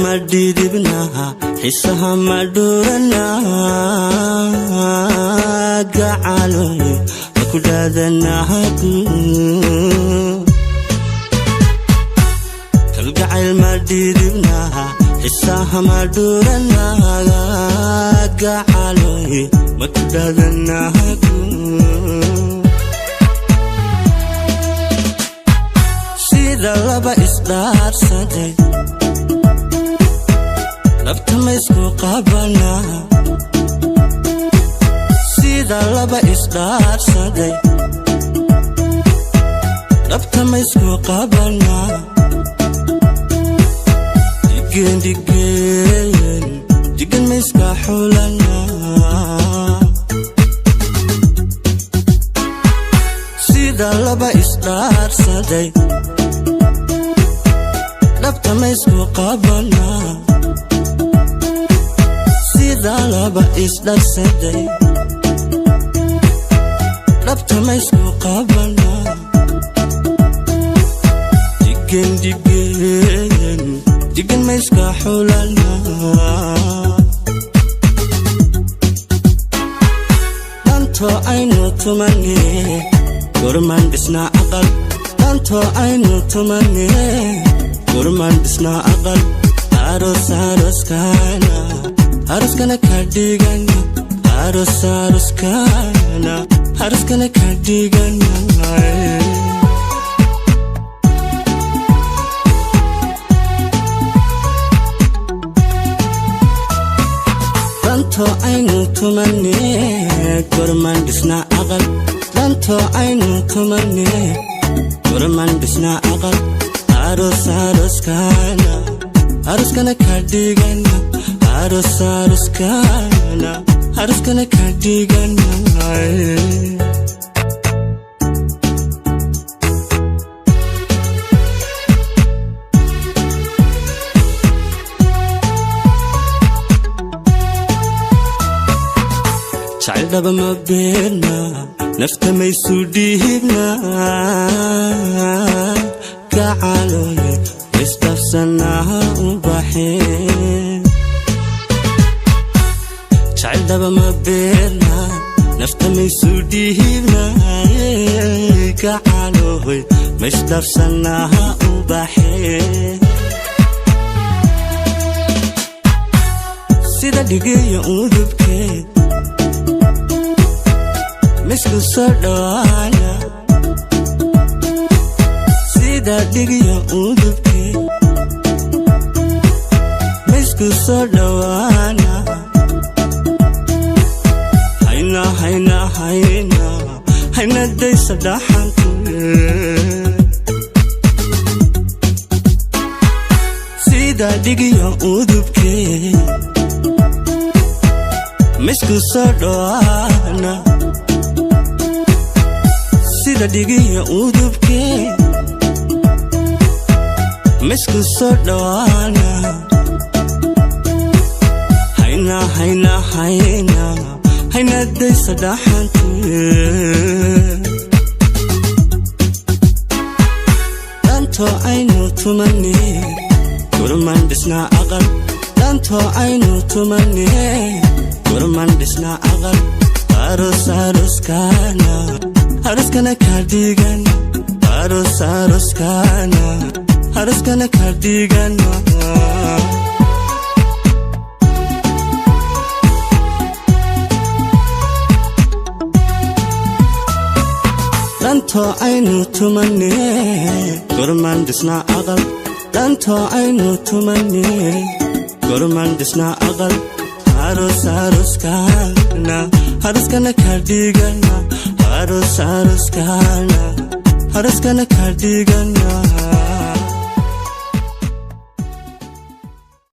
madidibna hisaha madurana gacaloy kudadana hadu kalgacayl madidibna hisaha madurana gacaloy kudadana hadu sida laba isdaarsaday labta ma isku qabana sida laba isdaarsaday labta ma isku qabana digan ma iska xulana sida laba isdaarsaday labta ma isku qabana sida laba isdaarsaday labta ma isku qabana digan ma iska xulana danto aynu tumane gorman dhisna aqal danto aynu tumane gorman dhisna aqal aroskana kadigana aroskana kadigana danto aynu tumane gorman dhisna aqal danto aynu tumane gorman dhisna aqal aroskana kadigana aroskana kadigana chaldaba mabena nafta may sudihibna gacaloy istafsanaha ubahin chaldaba mabena nafta may sudihibna gacaloy istafsanaha ubahin sida dhigiyo udubkeed misku sodana sida dhigiyo udubkeed misku sodana hayna daysa dhaxantu sida dhigiyo udubkeed misku sodana sida dhigiyo udubkeed misku sodana hayna daysa dhaxantu danto aynu tumane gorman dhisna aqal danto aynu tumane gorman dhisna aqal aroskana kadigana aroskana kadigana danto aynu tumane gorman dhisna aqal danto aynu tumane gorman dhisna aqal aroskana kadigana aroskana kadigana